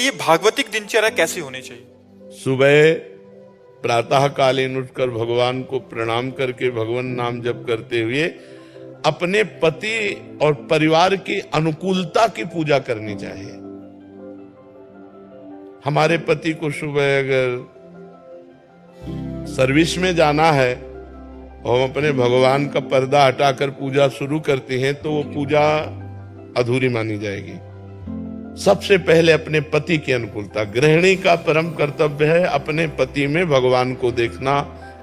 लिए भागवतिक दिनचर्या कैसी होनी चाहिए? सुबह प्रातः कालीन उठकर भगवान को प्रणाम करके भगवान नाम जप करते हुए अपने पति और परिवार की अनुकूलता की पूजा करनी चाहिए। हमारे पति को सुबह अगर सर्विस में जाना है और हम अपने भगवान का पर्दा हटाकर पूजा शुरू करते हैं तो वो पूजा अधूरी मानी जाएगी। सबसे पहले अपने पति की अनुकूलता। गृहिणी का परम कर्तव्य है अपने पति में भगवान को देखना,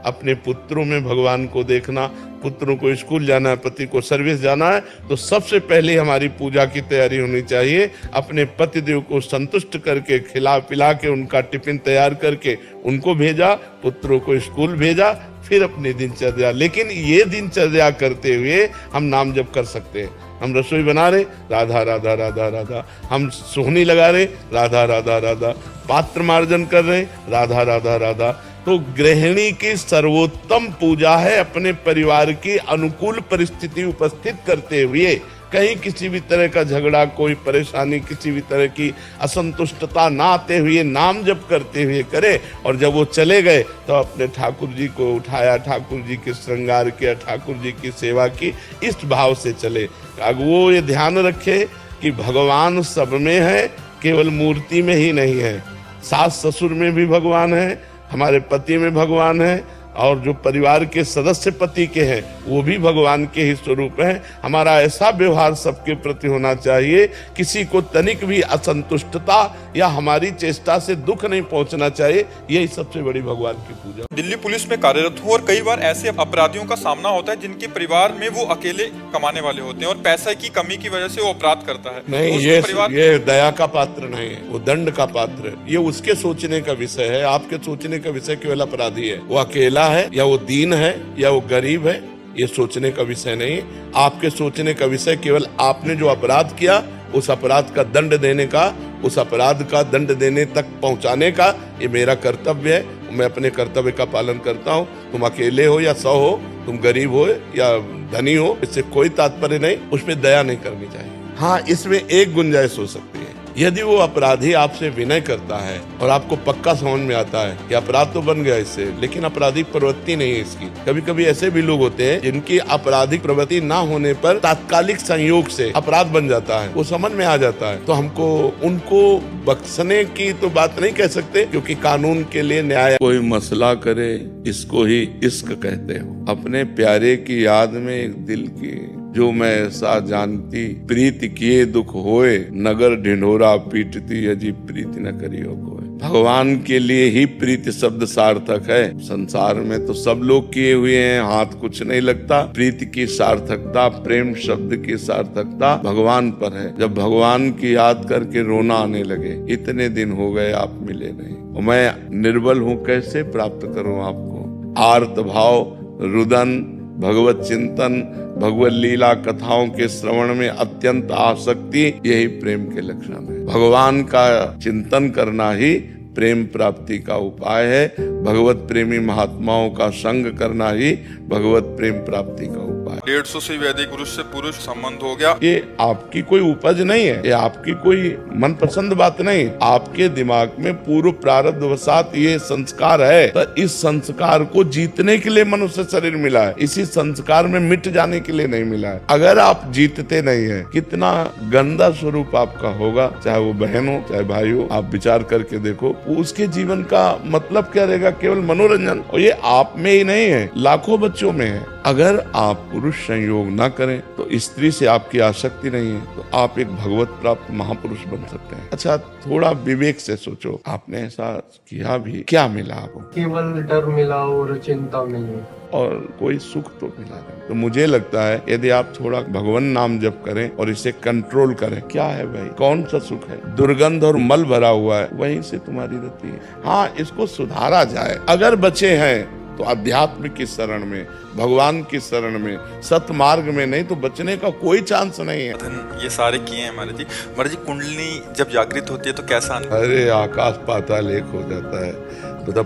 अपने पुत्रों में भगवान को देखना। पुत्रों को स्कूल जाना है, पति को सर्विस जाना है, तो सबसे पहले हमारी पूजा की तैयारी होनी चाहिए। अपने पतिदेव को संतुष्ट करके खिला पिला के उनका टिफिन तैयार करके उनको भेजा, पुत्रों को स्कूल भेजा, फिर अपनी दिनचर्या। लेकिन ये दिनचर्या करते हुए हम नाम जप कर सकते हैं। हम रसोई बना रहे, राधा राधा राधा राधा, हम सोहनी लगा रहे, राधा राधा राधा, पात्र मार्जन कर रहे, राधा राधा राधा। तो गृहिणी की सर्वोत्तम पूजा है अपने परिवार की अनुकूल परिस्थिति उपस्थित करते हुए कहीं किसी भी तरह का झगड़ा, कोई परेशानी, किसी भी तरह की असंतुष्टता ना आते हुए नाम जप करते हुए करे। और जब वो चले गए तो अपने ठाकुर जी को उठाया, ठाकुर जी के श्रृंगार किया, ठाकुर जी की सेवा की, इस भाव से चले। अब वो ये ध्यान रखे कि भगवान सब में है, केवल मूर्ति में ही नहीं है। सास ससुर में भी भगवान है, हमारे पति में भगवान है, और जो परिवार के सदस्य पति के हैं वो भी भगवान के ही स्वरूप हैं। हमारा ऐसा व्यवहार सबके प्रति होना चाहिए, किसी को तनिक भी असंतुष्टता या हमारी चेष्टा से दुख नहीं पहुंचना चाहिए। यही सबसे बड़ी भगवान की पूजा। दिल्ली पुलिस में कार्यरत हूँ और कई बार ऐसे अपराधियों का सामना होता है जिनके परिवार में वो अकेले कमाने वाले होते हैं और पैसे की कमी की वजह से वो अपराध करता है। नहीं, ये दया का पात्र नहीं है, वो दंड का पात्र है। ये उसके सोचने का विषय है, आपके सोचने का विषय केवल अपराधी है। वो अकेला है या वो दीन है या वो गरीब है, ये सोचने का विषय नहीं। आपके सोचने का विषय केवल आपने जो अपराध किया उस अपराध का दंड देने का, उस अपराध का दंड देने तक पहुंचाने का ये मेरा कर्तव्य है। मैं अपने कर्तव्य का पालन करता हूँ। तुम अकेले हो या 100 हो, तुम गरीब हो या धनी हो, इससे कोई तात्पर्य नहीं। उसमें दया नहीं करनी चाहिए। हाँ, इसमें एक गुंजाइश हो सकती है, यदि वो अपराधी आपसे विनय करता है और आपको पक्का समझ में आता है कि अपराध तो बन गया इससे, लेकिन आपराधिक प्रवृत्ति नहीं है इसकी। कभी कभी ऐसे भी लोग होते हैं जिनकी आपराधिक प्रवृत्ति ना होने पर तात्कालिक संयोग से अपराध बन जाता है, वो समझ में आ जाता है। तो हमको उनको बख्शने की तो बात नहीं कह सकते, क्योंकि कानून के लिए न्याय। कोई मसला करे, इसको ही इश्क कहते हो। अपने प्यारे की याद में एक दिल की जो मैं ऐसा जानती, प्रीति किए दुख होए, नगर ढिंढोरा पीटती, अजी प्रीति न करियो कोई। भगवान के लिए ही प्रीति शब्द सार्थक है। संसार में तो सब लोग किए हुए हैं, हाथ कुछ नहीं लगता। प्रीति की सार्थकता, प्रेम शब्द की सार्थकता भगवान पर है। जब भगवान की याद करके रोना आने लगे, इतने दिन हो गए आप मिले नहीं, और मैं निर्बल हूँ, कैसे प्राप्त करूँ आपको। आर्त भाव, रुदन, भगवत चिंतन, भगवत लीला कथाओं के श्रवण में अत्यंत आसक्ति, यही प्रेम के लक्षण है। भगवान का चिंतन करना ही प्रेम प्राप्ति का उपाय है। भगवत प्रेमी महात्माओं का संग करना ही भगवत प्रेम प्राप्ति का उपाय। 150 से वैदिक पुरुष से पुरुष संबंध हो गया। ये आपकी कोई उपज नहीं है, ये आपकी कोई मनपसंद बात नहीं। आपके दिमाग में पूर्व प्रारब्ध वसात ये संस्कार है, तो इस संस्कार को जीतने के लिए मनुष्य शरीर मिला है, इसी संस्कार में मिट जाने के लिए नहीं मिला है। अगर आप जीतते नहीं है, कितना गंदा स्वरूप आपका होगा, चाहे वो बहन हो चाहे भाई हो। आप विचार करके देखो, उसके जीवन का मतलब क्या रहेगा? केवल मनोरंजन। और ये आप में ही नहीं है, लाखों बच्चों में है। अगर आप पुरुष संयोग ना करें तो स्त्री से आपकी आसक्ति नहीं है, तो आप एक भगवत प्राप्त महापुरुष बन सकते हैं। अच्छा, थोड़ा विवेक से सोचो, आपने ऐसा किया भी, क्या मिला आपको? केवल डर मिला और चिंता नहीं, और कोई सुख तो मिला नहीं। तो मुझे लगता है यदि आप थोड़ा भगवान नाम जप करें और इसे कंट्रोल करें, क्या है भाई, कौन सा सुख है? दुर्गंध और मल भरा हुआ है, वहीं से तुम्हारी रति है। हाँ, इसको सुधारा जाए। अगर बचे हैं तो अध्यात्म की शरण में, भगवान की शरण में, सतमार्ग में, नहीं तो बचने का कोई चांस नहीं है। ये सारे किए हैं महाराज जी। महाराज जी, कुंडली जब जागृत होती है तो कैसा? अरे आकाश पाताल एक हो जाता है, मतलब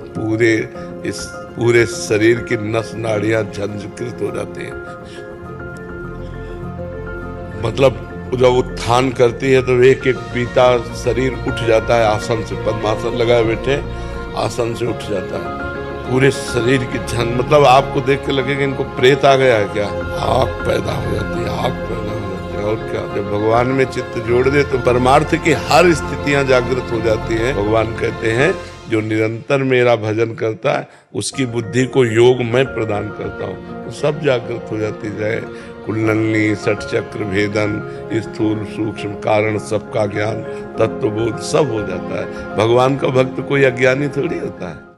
पूरे शरीर की नस नाड़ियां झंझकृत हो जाती हैं। मतलब जब उत्थान करती है तो एक एक बीता शरीर उठ जाता है आसन से, पद्मासन लगाए बैठे आसन से उठ जाता है, पूरे शरीर की झन, मतलब आपको देख के लगेगा इनको प्रेत आ गया है क्या, आग पैदा हो जाती है, आग पैदा हो जाती है। और क्या, जब भगवान में चित्त जोड़ दे तो परमार्थ की हर स्थितियां जागृत हो जाती हैं। भगवान कहते हैं जो निरंतर मेरा भजन करता है उसकी बुद्धि को योग मैं प्रदान करता हूँ, तो सब जागृत हो जाती है। कुंडलनी, षट चक्र भेदन, स्थूल सूक्ष्म कारण सबका ज्ञान, तत्वबोध सब हो जाता है। भगवान का भक्त कोई अज्ञानी थोड़ी होता है।